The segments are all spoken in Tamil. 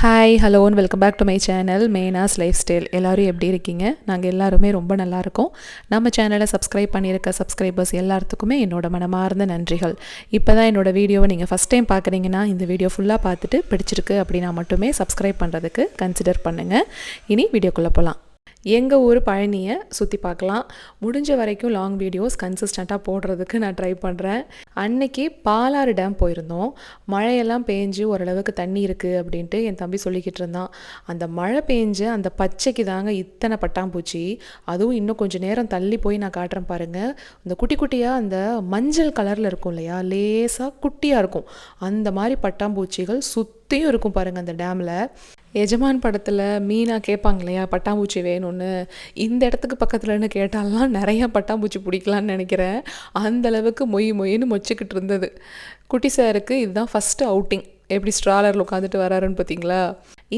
Hi hello and welcome back to my channel மேனாஸ் லைஃப் ஸ்டைல். எல்லோரும் எப்படி இருக்கீங்க? நாங்கள் எல்லாருமே ரொம்ப நல்லாயிருக்கோம். நம்ம சேனலை சப்ஸ்கிரைப் பண்ணியிருக்க சப்ஸ்கிரைபர்ஸ் எல்லாத்துக்குமே என்னோட மனமார்ந்த நன்றிகள். இப்போ தான் என்னோடய வீடியோவை நீங்கள் ஃபஸ்ட் டைம் பார்க்குறீங்கன்னா இந்த வீடியோ ஃபுல்லாக பார்த்துட்டு பிடிச்சிருக்கு அப்படின்னா மட்டுமே சப்ஸ்கிரைப் பண்ணுறதுக்கு கன்சிடர் பண்ணுங்கள். இனி வீடியோக்குள்ளே போகலாம். எங்கள் ஊர் பழனியை சுற்றி பார்க்கலாம். முடிஞ்ச வரைக்கும் லாங் வீடியோஸ் கன்சிஸ்டண்ட்டாக போடுறதுக்கு நான் ட்ரை பண்ணுறேன். அன்னைக்கு பாலாறு டேம் போயிருந்தோம். மழையெல்லாம் பேஞ்சு ஓரளவுக்கு தண்ணி இருக்குது அப்படின்ட்டு என் தம்பி சொல்லிக்கிட்டு இருந்தான். அந்த மழை பேஞ்சு அந்த பச்சைக்கு தாங்க இத்தனை பட்டாம்பூச்சி. அதுவும் இன்னும் கொஞ்சம் நேரம் தள்ளி போய் நான் காட்டுறேன் பாருங்கள். இந்த குட்டி குட்டியாக அந்த மஞ்சள் கலரில் இருக்கும் இல்லையா, லேசாக குட்டியாக இருக்கும். அந்த மாதிரி பட்டாம்பூச்சிகள் சுற்றியும் இருக்கும் பாருங்கள் அந்த டேமில். எஜமான் படத்தில் மீனா கேட்பாங்க இல்லையா பட்டாம்பூச்சி வேணும்னு, இந்த இடத்துக்கு பக்கத்துலன்னு கேட்டாலாம் நிறையா பட்டாம்பூச்சி பிடிக்கலான்னு நினைக்கிறேன். அந்தளவுக்கு மொய்ன்னு மொச்சிக்கிட்டு இருந்தது. குட்டி சாருக்கு இதுதான் ஃபஸ்ட்டு அவுட்டிங். எப்படி ஸ்ட்ராலரில் உட்காந்துட்டு வராருன்னு பார்த்தீங்களா?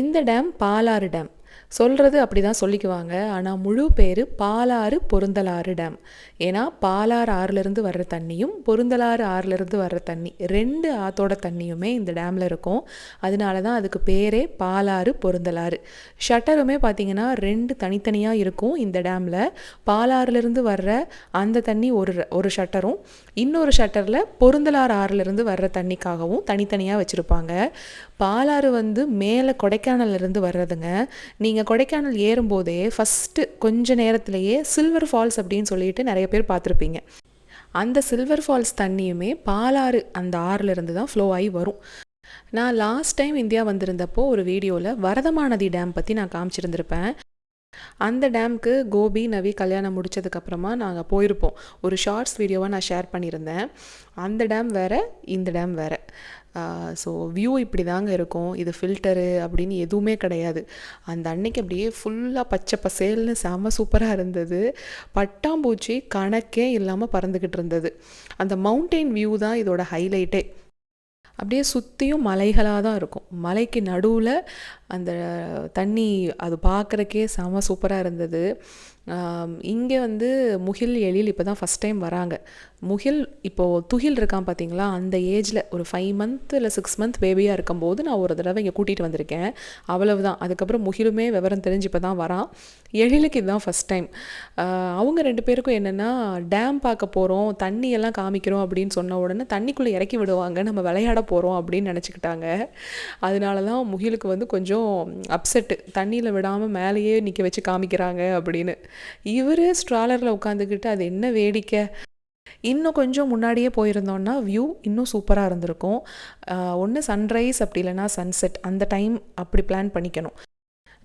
இந்த டேம் பாலாறு டேம். சொல்கிறது அப்படி தான் சொல்லிக்குவாங்க. ஆனால் முழு பேர் பாலாறு பொருந்தலாறு டேம். ஏன்னா பாலாறு ஆறுலேருந்து வர்ற தண்ணியும் பொருந்தலாறு ஆறுலேருந்து வர்ற தண்ணி ரெண்டு ஆற்றோட தண்ணியுமே இந்த டேமில் இருக்கும். அதனால தான் அதுக்கு பேரே பாலாறு பொருந்தலாறு. ஷட்டருமே பார்த்திங்கன்னா ரெண்டு தனித்தனியாக இருக்கும் இந்த டேமில். பாலாறுலேருந்து வர்ற அந்த தண்ணி ஒரு ஷட்டரும், இன்னொரு ஷட்டரில் பொருந்தலாறு ஆறுலேருந்து வர்ற தண்ணிக்காகவும் தனித்தனியாக வச்சுருப்பாங்க. பாலாறு மேலே கொடைக்கானல்லேருந்து வர்றதுங்க. நீங்கள் கொடைக்கானல் ஏறும்போதே ஃபஸ்ட்டு கொஞ்ச நேரத்திலேயே சில்வர் ஃபால்ஸ் அப்படின்னு சொல்லிட்டு நிறைய பேர் பார்த்துருப்பீங்க. அந்த சில்வர் ஃபால்ஸ் தண்ணியுமே பாலாறு அந்த ஆறுலேருந்து தான் ஃப்ளோ ஆகி வரும். நான் லாஸ்ட் டைம் இந்தியா வந்திருந்தப்போ ஒரு வீடியோவில் வரதமாநதி டேம் பற்றி நான் காமிச்சிருந்திருப்பேன். அந்த டேம்க்கு கோபி நவி கல்யாணம் முடித்ததுக்கப்புறமா நாங்கள் போயிருப்போம். ஒரு ஷார்ட்ஸ் வீடியோவாக நான் ஷேர் பண்ணியிருந்தேன். அந்த டேம் வேறு, இந்த டேம் வேறு. ஸோ வியூ இப்படி தாங்க இருக்கும். இது ஃபில்டரு அப்படின்னு எதுவுமே கிடையாது. அந்த அன்னைக்கு அப்படியே ஃபுல்லாக பச்சை பசேல்னு செம சூப்பராக இருந்தது. பட்டாம்பூச்சி கணக்கே இல்லாமல் பறந்துக்கிட்டு இருந்தது. அந்த மவுண்டெயின் வியூ தான் இதோட ஹைலைட்டே. அப்படியே சுற்றியும் மலைகளாக தான் இருக்கும். மலைக்கு நடுவில் அந்த தண்ணி அது பார்க்குறக்கே செம சூப்பராக இருந்தது. இங்கே முகில் எழில் இப்போ தான் ஃபஸ்ட் டைம் வராங்க. முகில் இப்போது துகில் இருக்கான் பார்த்தீங்களா, அந்த ஏஜில் ஒரு 5 மந்த் இல்லை 6 மந்த் பேபியாக இருக்கும்போது நான் ஒரு தடவை இங்கே கூட்டிகிட்டு வந்திருக்கேன். அவ்வளவுதான். அதுக்கப்புறம் முகிலுமே விவரம் தெரிஞ்சு இப்போ தான் வரான். எழிலுக்கு இதுதான் ஃபஸ்ட் டைம். அவங்க 2 பேருக்கும் என்னென்னா, டேம் பார்க்க போகிறோம், தண்ணியெல்லாம் காமிக்கிறோம் அப்படின்னு சொன்ன உடனே தண்ணிக்குள்ளே இறக்கி விடுவாங்க, நம்ம விளையாட போகிறோம் அப்படின்னு நினச்சிக்கிட்டாங்க. அதனால தான் முகிலுக்கு கொஞ்சம் அப்செட்டு. தண்ணியில் விடாமல் மேலேயே நிற்க வச்சு காமிக்கிறாங்க அப்படின்னு. இவர் ஸ்ட்ராலரில் உட்காந்துக்கிட்டு அது என்ன வேடிக்கை. இன்னும் கொஞ்சம் முன்னாடியே போயிருந்தோன்னா வியூ இன்னும் சூப்பராக இருந்திருக்கும். ஒன்று சன்ரைஸ் அப்படி இல்லைனா சன்செட், அந்த டைம் அப்படி பிளான் பண்ணிக்கணும்.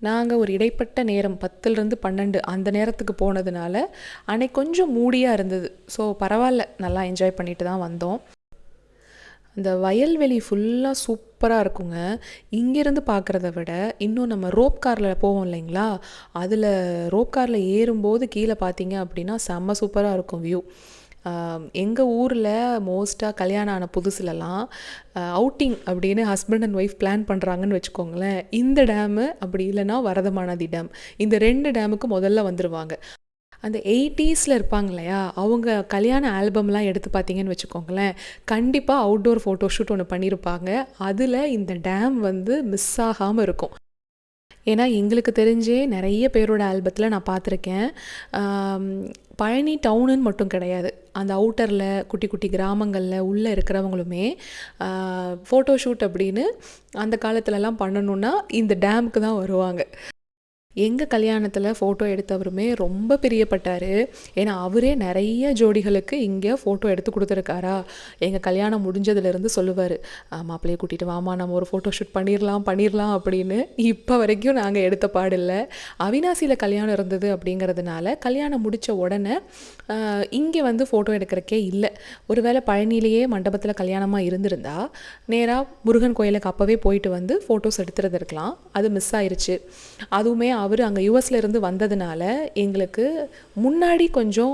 நாங்கள் ஒரு இடைப்பட்ட நேரம் 10லேருந்து 12 அந்த நேரத்துக்கு போனதுனால அன்னைக்கு கொஞ்சம் மூடியாக இருந்தது. ஸோ பரவாயில்ல, நல்லா என்ஜாய் பண்ணிட்டு தான் வந்தோம். இந்த வயல்வெளி ஃபுல்லாக சூப்பராக இருக்குங்க. இங்கேருந்து பார்க்குறத விட இன்னும் நம்ம ரோப் காரில் போவோம் இல்லைங்களா, அதில் ரோப் காரில் ஏறும்போது கீழே பார்த்தீங்க அப்படின்னா செம்ம சூப்பராக இருக்கும் வியூ. எங்கள் ஊரில் மோஸ்ட்டாக கல்யாணம் ஆன புதுசுலலாம் அவுட்டிங் அப்படின்னு ஹஸ்பண்ட் அண்ட் ஒய்ஃப் பிளான் பண்ணுறாங்கன்னு வச்சுக்கோங்களேன், இந்த டேமு அப்படி இல்லைனா வரதமாநதி டேம், இந்த 2 டேமுக்கு முதல்ல வந்துடுவாங்க. அந்த 80s இருப்பாங்க இல்லையா, அவங்க கல்யாண ஆல்பம்லாம் எடுத்து பார்த்தீங்கன்னு வச்சுக்கோங்களேன், கண்டிப்பாக அவுட்டோர் ஃபோட்டோ ஷூட் ஒன்று பண்ணியிருப்பாங்க. அதில் இந்த டேம் மிஸ் ஆகாமல் இருக்கும். ஏன்னா எங்களுக்கு தெரிஞ்சே நிறைய பேரோட ஆல்பத்தில் நான் பார்த்துருக்கேன். பழனி டவுனுன்னு மட்டும் கிடையாது, அந்த அவுட்டரில் குட்டி குட்டி கிராமங்களில் உள்ளே இருக்கிறவங்களுமே ஃபோட்டோ ஷூட் அப்படின்னு அந்த காலத்துலலாம் பண்ணணுன்னா இந்த டேமுக்கு தான் வருவாங்க. எங்கள் கல்யாணத்தில் ஃபோட்டோ எடுத்தவருமே ரொம்ப பிரியப்பட்டார். ஏன்னா அவரே நிறைய ஜோடிகளுக்கு இங்கே ஃபோட்டோ எடுத்து கொடுத்துருக்காரா. எங்கள் கல்யாணம் முடிஞ்சதுலேருந்து சொல்லுவார், மாப்பிள்ளையை கூட்டிகிட்டு வாமா, நம்ம ஒரு ஃபோட்டோ ஷூட் பண்ணிடலாம் அப்படின்னு. இப்போ வரைக்கும் நாங்கள் எடுத்த பாடில்லை. அவினாசியில் கல்யாணம் இருந்தது அப்படிங்கிறதுனால கல்யாணம் முடித்த உடனே இங்கே ஃபோட்டோ எடுக்கிறக்கே இல்லை. ஒருவேளை பழனிலேயே மண்டபத்தில் கல்யாணமாக இருந்திருந்தா நேராக முருகன் கோயிலுக்கு அப்போவே போயிட்டு ஃபோட்டோஸ் எடுத்துருந்துருக்கலாம். அது மிஸ் ஆயிடுச்சு. அதுவுமே அவர் அங்கே யூஎஸ்ல இருந்து வந்ததுனால எங்களுக்கு முன்னாடி கொஞ்சம்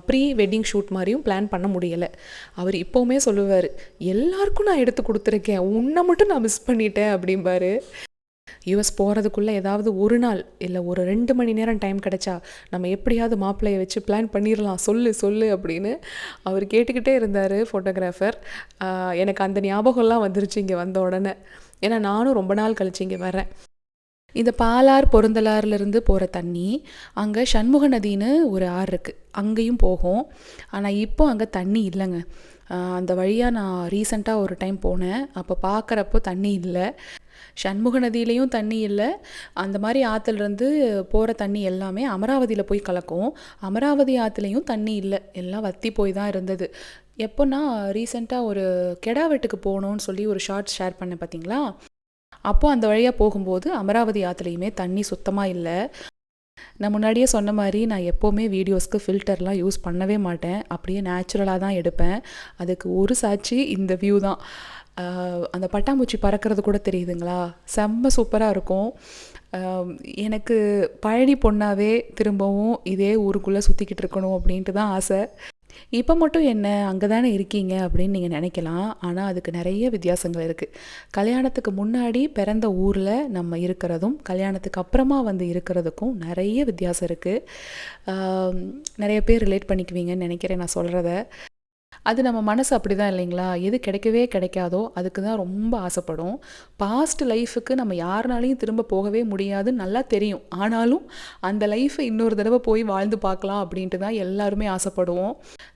ப்ரீ வெட்டிங் ஷூட் மாதிரியும் பிளான் பண்ண முடியலை. அவர் இப்போவுமே சொல்லுவார், எல்லாருக்கும் நான் எடுத்து கொடுத்துருக்கேன், உன்னை மட்டும் நான் மிஸ் பண்ணிட்டேன் அப்படிம்பாரு. யூஎஸ் போகிறதுக்குள்ளே ஏதாவது ஒரு நாள் இல்லை ஒரு 2 மணி நேரம் டைம் கிடச்சா நம்ம எப்படியாவது மாப்பிள்ளையை வச்சு பிளான் பண்ணிடலாம், சொல்லு அப்படின்னு அவர் கேட்டுக்கிட்டே இருந்தார் ஃபோட்டோகிராஃபர். எனக்கு அந்த ஞாபகம்லாம் வந்துருச்சு இங்கே வந்த உடனே. ஏன்னா நானும் ரொம்ப நாள் கழிச்சு இங்கே வரேன். இந்த பாலார் பொருந்தலாறுலேருந்து போகிற தண்ணி அங்கே சண்முக நதின்னு ஒரு ஆறு இருக்குது, அங்கேயும் போகும். ஆனால் இப்போ அங்கே தண்ணி இல்லைங்க. அந்த வழியாக நான் ரீசெண்டாக ஒரு டைம் போனேன். அப்போ பார்க்குறப்போ தண்ணி இல்லை. சண்முக நதியிலையும் தண்ணி இல்லை. அந்த மாதிரி ஆற்றுலேருந்து போகிற தண்ணி எல்லாமே அமராவதியில் போய் கலக்கும். அமராவதி ஆற்றுலையும் தண்ணி இல்லை, எல்லாம் வற்றி போய் தான் இருந்தது. எப்போன்னா ரீசெண்டாக ஒரு கெடா வெட்டுக்கு போகணுன்னு சொல்லி ஒரு ஷார்ட்ஸ் ஷேர் பண்ணேன் பார்த்தீங்களா, அப்போது அந்த வழியாக போகும்போது அமராவதி ஆற்றுலையுமே தண்ணி சுத்தமாக இல்லை. நான் முன்னாடியே சொன்ன மாதிரி நான் எப்போவுமே வீடியோஸ்க்கு ஃபில்டர்லாம் யூஸ் பண்ணவே மாட்டேன், அப்படியே நேச்சுரலாக தான் எடுப்பேன். அதுக்கு ஒரு சாட்சி இந்த வியூ தான். அந்த பட்டாம்பூச்சி பறக்கிறது கூட தெரியுதுங்களா, செம்ம சூப்பராக இருக்கும். எனக்கு பழனி பொண்ணாவே திரும்பவும் இதே ஊருக்குள்ளே சுற்றிக்கிட்டு இருக்கணும் அப்படின்ட்டு தான் ஆசை. இப்போ மட்டும் என்ன அங்கே தானே இருக்கீங்க அப்படின்னு நீங்கள் நினைக்கலாம். ஆனால் அதுக்கு நிறைய வித்தியாசங்கள் இருக்குது. கல்யாணத்துக்கு முன்னாடி பிறந்த ஊரில் நம்ம இருக்கிறதும் கல்யாணத்துக்கு அப்புறமா வந்து இருக்கிறதுக்கும் நிறைய வித்தியாசம் இருக்குது. நிறைய பேர் ரிலேட் பண்ணிக்குவீங்கன்னு நினைக்கிறேன் நான் சொல்கிறத. அது நம்ம மனசு அப்படி தான் இல்லைங்களா, எது கிடைக்கவே கிடைக்காதோ அதுக்கு தான் ரொம்ப ஆசைப்படும். பாஸ்ட் லைஃபுக்கு நம்ம யாருனாலையும் திரும்ப போகவே முடியாதுன்னு நல்லா தெரியும். ஆனாலும் அந்த லைஃப்பை இன்னொரு தடவை போய் வாழ்ந்து பார்க்கலாம் அப்படின்ட்டு தான் எல்லாருமே ஆசைப்படுவோம்.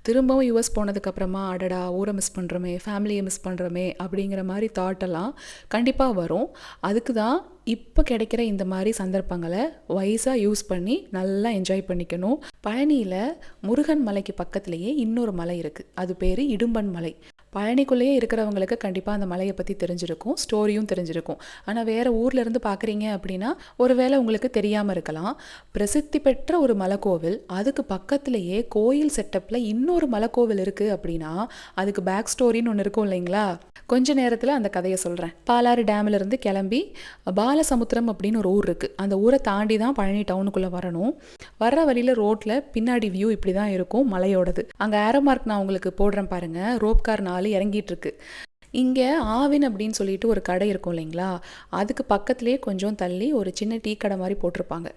திரும்பவும் யூஎஸ் போனதுக்கப்புறமா அடடா ஊரை மிஸ் பண்ணுறோமே, ஃபேமிலியை மிஸ் பண்ணுறோமே அப்படிங்கிற மாதிரி தாட்டெல்லாம் கண்டிப்பாக வரும். அதுக்கு தான் இப்போ கிடைக்கிற இந்த மாதிரி சந்தர்ப்பங்களை வைஸாக யூஸ் பண்ணி நல்லா என்ஜாய் பண்ணிக்கணும். பழனியில் முருகன் மலைக்கு பக்கத்துலேயே இன்னொரு மலை இருக்குது, அது பேர் இடும்பன் மலை. பழனிக்குள்ளேயே இருக்கிறவங்களுக்கு கண்டிப்பாக அந்த மலையை பற்றி தெரிஞ்சிருக்கும், ஸ்டோரியும் தெரிஞ்சிருக்கும். ஆனால் வேறு ஊர்லேருந்து பார்க்குறீங்க அப்படின்னா ஒருவேளை உங்களுக்கு தெரியாமல் இருக்கலாம். பிரசித்தி பெற்ற ஒரு மலைக்கோவில், அதுக்கு பக்கத்துலேயே கோயில் செட்டப்பில் இன்னொரு மலைக்கோவில் இருக்குது அப்படின்னா அதுக்கு பேக் ஸ்டோரின்னு ஒன்று இருக்கும் இல்லைங்களா. கொஞ்ச நேரத்தில் அந்த கதையை சொல்கிறேன். பாலாறு டேமிலிருந்து கிளம்பி பாலசமுத்திரம் அப்படின்னு ஒரு ஊர் இருக்குது, அந்த ஊரை தாண்டி தான் பழனி டவுனுக்குள்ளே வரணும். வர்ற வழியில் ரோட்டில் பின்னாடி வியூ இப்படி தான் இருக்கும் மலையோடது. அங்கே ஏரோ மார்க் நான் உங்களுக்கு போடுறேன் பாருங்கள், ரோப்கார் 4 இறங்கிட்டு இருக்கு. இங்கே ஆவின் அப்படின்னு சொல்லிட்டு ஒரு கடை இருக்கும் இல்லைங்களா, அதுக்கு பக்கத்துலேயே கொஞ்சம் தள்ளி ஒரு சின்ன டீ கடை மாதிரி போட்டிருப்பாங்க.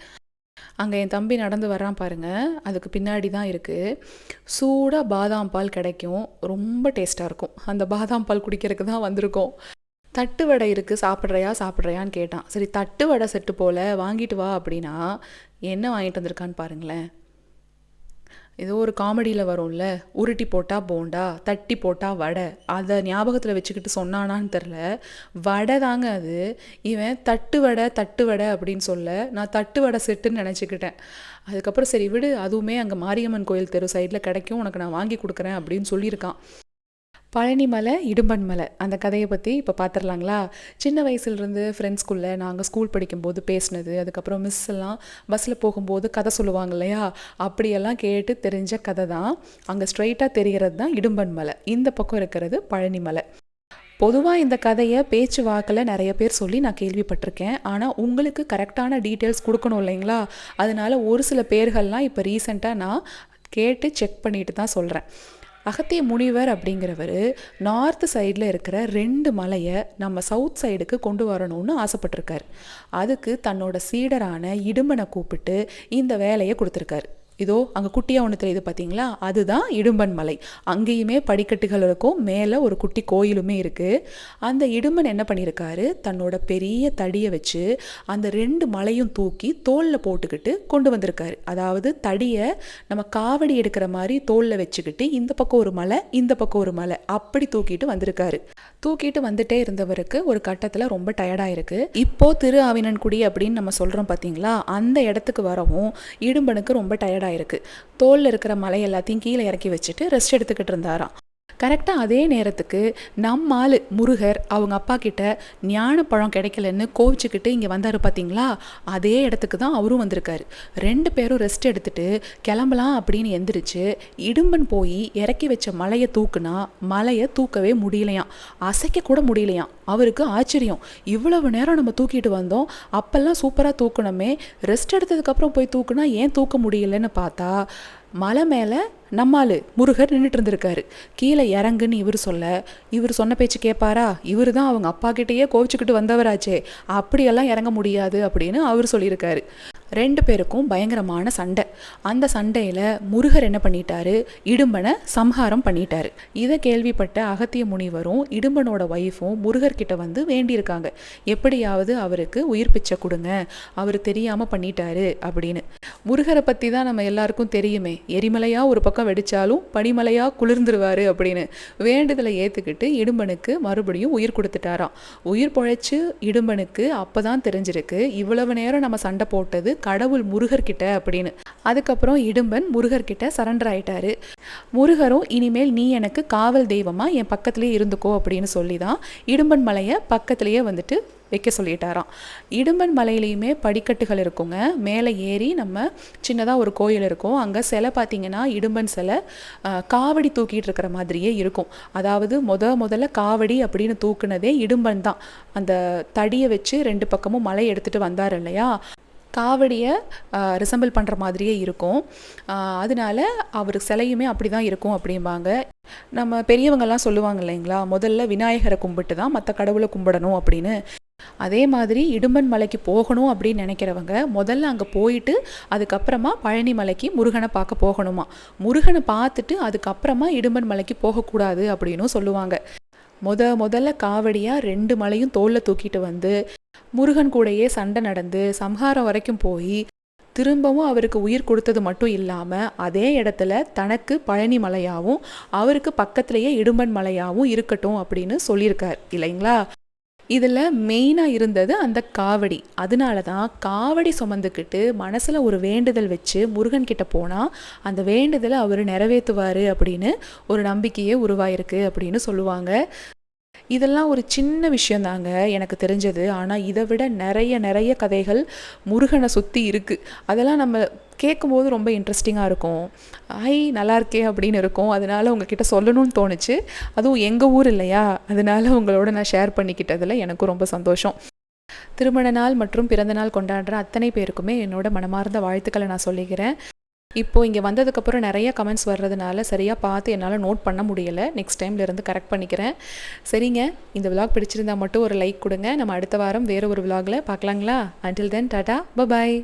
அங்கே என் தம்பி நடந்து வரான் பாருங்கள், அதுக்கு பின்னாடி தான் இருக்குது. சூடாக பாதாம் பால் கிடைக்கும், ரொம்ப டேஸ்ட்டாக இருக்கும். அந்த பாதாம் பால் குடிக்கிறதுக்கு தான் வந்திருக்கோம். தட்டு வடை இருக்குது, சாப்பிட்றியான்னு கேட்டான். சரி தட்டு வடை செட்டு போல் வாங்கிட்டு வா அப்படின்னா என்ன வாங்கிட்டு வந்திருக்கான்னு பாருங்களேன். ஏதோ ஒரு காமெடியில் வரும்ல, உருட்டி போட்டால் போண்டா, தட்டி போட்டால் வடை, அதை ஞாபகத்தில் வச்சுக்கிட்டு சொன்னானான்னு தெரில. வடை தாங்க அது. இவன் தட்டு வடை அப்படின்னு சொல்ல நான் தட்டு வடை செட்டுன்னு நினச்சிக்கிட்டேன். அதுக்கப்புறம் சரி விடு, அதுவுமே அங்கே மாரியம்மன் கோயில் தெரு சைடில் கிடைக்கும், உனக்கு நான் வாங்கி கொடுக்குறேன் அப்படின்னு சொல்லியிருக்கான். பழனி மலை இடும்பன் மலை அந்த கதையை பற்றி இப்போ பார்த்துடலாங்களா. சின்ன வயசுலேருந்து ஃப்ரெண்ட்ஸ்குள்ளே நாங்கள் ஸ்கூல் படிக்கும்போது பேசினது, அதுக்கப்புறம் மிஸ் எல்லாம் பஸ்ஸில் போகும்போது கதை சொல்லுவாங்க இல்லையா, அப்படியெல்லாம் கேட்டு தெரிஞ்ச கதை தான். அங்கே ஸ்ட்ரைட்டாக தெரிகிறது தான் இடும்பன் மலை, இந்த பக்கம் இருக்கிறது பழனி மலை. பொதுவாக இந்த கதையை பேச்சு வாக்கில் நிறைய பேர் சொல்லி நான் கேள்விப்பட்டிருக்கேன். ஆனால் உங்களுக்கு கரெக்டான டீட்டெயில்ஸ் கொடுக்கணும் இல்லைங்களா, அதனால் ஒரு சில பேர்கள்லாம் இப்போ ரீசெண்டாக நான் கேட்டு செக் பண்ணிட்டு தான் சொல்கிறேன். அகத்திய முனிவர் அப்படிங்கிறவர் நார்த் சைடில் இருக்கிற 2 மலையை நம்ம சவுத் சைடுக்கு கொண்டு வரணும்னு ஆசைப்பட்டிருக்காரு. அதுக்கு தன்னோட சீடரான இடும்பனை கூப்பிட்டு இந்த வேலையை கொடுத்துருக்காரு. இதோ அங்கே குட்டியாக ஒன்று தெரியுது பார்த்தீங்களா, அதுதான் இடும்பன் மலை. அங்கேயுமே படிக்கட்டுகள் இருக்கும், மேலே ஒரு குட்டி கோயிலுமே இருக்குது. அந்த இடும்பன் என்ன பண்ணியிருக்காரு, தன்னோட பெரிய தடியை வச்சு அந்த 2 மலையும் தூக்கி தோளில் போட்டுக்கிட்டு கொண்டு வந்திருக்காரு. அதாவது தடியை நம்ம காவடி எடுக்கிற மாதிரி தோளில் வச்சுக்கிட்டு இந்த பக்கம் ஒரு மலை இந்த பக்கம் ஒரு மலை அப்படி தூக்கிட்டு வந்திருக்காரு. தூக்கிட்டு வந்துட்டே இருந்தவருக்கு ஒரு கட்டத்தில் ரொம்ப டயர்டாக இருக்குது. இப்போ திரு ஆவினன்குடி அப்படின்னு நம்ம சொல்கிறோம் பார்த்தீங்களா, அந்த இடத்துக்கு வரவும் இடும்பனுக்கு ரொம்ப டயர்டாக இருக்கு. தோல்ல இருக்கிற மலை எல்லாத்தையும் கீழே இறக்கி வச்சுட்டு ரெஸ்ட் எடுத்துக்கிட்டு இருந்தாராம். கரெக்டாக அதே நேரத்துக்கு நம்ம ஆள் முருகர் அவங்க அப்பா கிட்ட ஞானப்பழம் கிடைக்கலன்னு கோவிச்சுக்கிட்டு இங்கே வந்தார் பார்த்தீங்களா, அதே இடத்துக்கு தான் அவரும் வந்திருக்காரு. 2 பேரும் ரெஸ்ட் எடுத்துட்டு கிளம்பலாம் அப்படின்னு எந்திரிச்சு இடும்பன் போய் இறக்கி வச்ச மலையை தூக்குனா மலையை தூக்கவே முடியலையாம், அசைக்க கூட முடியலையாம். அவருக்கு ஆச்சரியம், இவ்வளவு நேரம் நம்ம தூக்கிட்டு வந்தோம், அப்பெல்லாம் சூப்பராக தூக்கணுமே, ரெஸ்ட் எடுத்ததுக்கப்புறம் போய் தூக்குனா ஏன் தூக்க முடியலன்னு பார்த்தா மலை மேலே நம்மால் முருகர் நின்றுட்டு இருந்திருக்காரு. கீழே இறங்குன்னு இவர் சொன்ன பேச்சு கேட்பாரா, இவர் தான் அவங்க அப்பா கிட்டேயே கோவிச்சுக்கிட்டு வந்தவராச்சே, அப்படியெல்லாம் இறங்க முடியாது அப்படின்னு அவர் சொல்லியிருக்காரு. 2 பேருக்கும் பயங்கரமான சண்டை. அந்த சண்டையில் முருகர் என்ன பண்ணிட்டாரு, இடும்பனை சம்ஹாரம் பண்ணிட்டாரு. இதை கேள்விப்பட்ட அகத்திய முனிவரும் இடும்பனோட ஒய்ஃபும் முருகர்கிட்ட வந்து வேண்டியிருக்காங்க, எப்படியாவது அவருக்கு உயிர் பிச்சை கொடுங்க, அவர் தெரியாமல் பண்ணிட்டாரு அப்படின்னு. முருகரை பற்றி தான் நம்ம எல்லாருக்கும் தெரியுமே, எரிமலையாக ஒரு பக்கம் வெடித்தாலும் பனிமலையாக குளிர்ந்துருவார் அப்படின்னு. வேண்டுதலை ஏற்றுக்கிட்டு இடும்பனுக்கு மறுபடியும் உயிர் கொடுத்துட்டாராம். உயிர் பொழைச்சு இடும்பனுக்கு அப்போ தான் தெரிஞ்சிருக்கு, இவ்வளவு நேரம் நம்ம சண்டை போட்டது கடவுள் முருகர்கிட்ட அப்படின்னு. அதுக்கப்புறம் இடும்பன் முருகர்கிட்ட சரண்டர் ஆயிட்டாரு. முருகரும் இனிமேல் நீ எனக்கு காவல் தெய்வமா என் பக்கத்திலே இருந்துக்கோ அப்படின்னு சொல்லி தான் இடும்பன் மலையை பக்கத்திலேயே வந்துட்டு வைக்க சொல்லிட்டாராம். இடும்பன் மலையிலையுமே படிக்கட்டுகள் இருக்குங்க. மேலே ஏறி நம்ம சின்னதாக ஒரு கோயில் இருக்கும். அங்கே சிலை பார்த்திங்கன்னா இடும்பன் சிலை காவடி தூக்கிட்டு இருக்கிற மாதிரியே இருக்கும். அதாவது முதல்ல காவடி அப்படின்னு தூக்குனதே இடும்பன் தான். அந்த தடியை வச்சு 2 பக்கமும் மலை எடுத்துகிட்டு வந்தார் இல்லையா, காவடியை ரிசம்பிள் பண்ணுற மாதிரியே இருக்கும். அதனால அவர் சிலையுமே அப்படி தான் இருக்கும் அப்படிம்பாங்க. நம்ம பெரியவங்கள்லாம் சொல்லுவாங்க இல்லைங்களா, முதல்ல விநாயகரை கும்பிட்டு தான் மற்ற கடவுளை கும்பிடணும் அப்படின்னு. அதே மாதிரி இடும்பன் மலைக்கு போகணும் அப்படின்னு நினைக்கிறவங்க முதல்ல அங்கே போயிட்டு அதுக்கப்புறமா பழனி மலைக்கு முருகனை பார்க்க போகணுமா. முருகனை பார்த்துட்டு அதுக்கப்புறமா இடும்பன் மலைக்கு போகக்கூடாது அப்படின்னும் சொல்லுவாங்க. முதல்ல காவடியாக 2 மலையும் தோளில் தூக்கிட்டு வந்து முருகன் கூடயே சண்டை நடந்து சம்ஹாரம் வரைக்கும் போய் திரும்பவும் அவருக்கு உயிர் கொடுத்தது மட்டும் இல்லாமல் அதே இடத்துல தனக்கு பழனி மலையாகவும் அவருக்கு பக்கத்துலேயே இடும்பன் மலையாகவும் இருக்கட்டும் அப்படின்னு சொல்லியிருக்கார் இல்லைங்களா. இதில் மெயினாக இருந்தது அந்த காவடி. அதனால தான் காவடி சுமந்துக்கிட்டு மனசில் ஒரு வேண்டுதல் வச்சு முருகன்கிட்ட போனால் அந்த வேண்டுதலை அவர் நிறைவேற்றுவார் அப்படின்னு ஒரு நம்பிக்கையே உருவாயிருக்கு அப்படின்னு சொல்லுவாங்க. இதெல்லாம் ஒரு சின்ன விஷயந்தாங்க எனக்கு தெரிஞ்சது. ஆனால் இதை விட நிறைய கதைகள் முருகனை சுற்றி இருக்குது. அதெல்லாம் நம்ம கேட்கும்போது ரொம்ப இன்ட்ரெஸ்டிங்காக இருக்கும். நல்லா இருக்கே அப்படின்னு இருக்கும். அதனால் உங்ககிட்ட சொல்லணும்னு தோணுச்சு. அதுவும் எங்கள் ஊர் இல்லையா, அதனால் உங்களோட நான் ஷேர் பண்ணிக்கிட்டதில் எனக்கும் ரொம்ப சந்தோஷம். திருமண நாள் மற்றும் பிறந்த நாள் கொண்டாடுற அத்தனை பேருக்குமே என்னோட மனமார்ந்த வாழ்த்துக்களை நான் சொல்லிக்கிறேன். இப்போது இங்கே வந்ததுக்கப்புறம் நிறைய கமெண்ட்ஸ் வர்றதுனால சரியாக பார்த்து என்னால் நோட் பண்ண முடியலை. நெக்ஸ்ட் டைம்லேருந்து கரெக்ட் பண்ணிக்கிறேன். சரிங்க, இந்த விலாக் பிடிச்சிருந்தா மட்டும் ஒரு லைக் கொடுங்க. நம்ம அடுத்த வாரம் வேறு ஒரு விலாகில் பார்க்கலாங்களா. Until then tata, bye bye.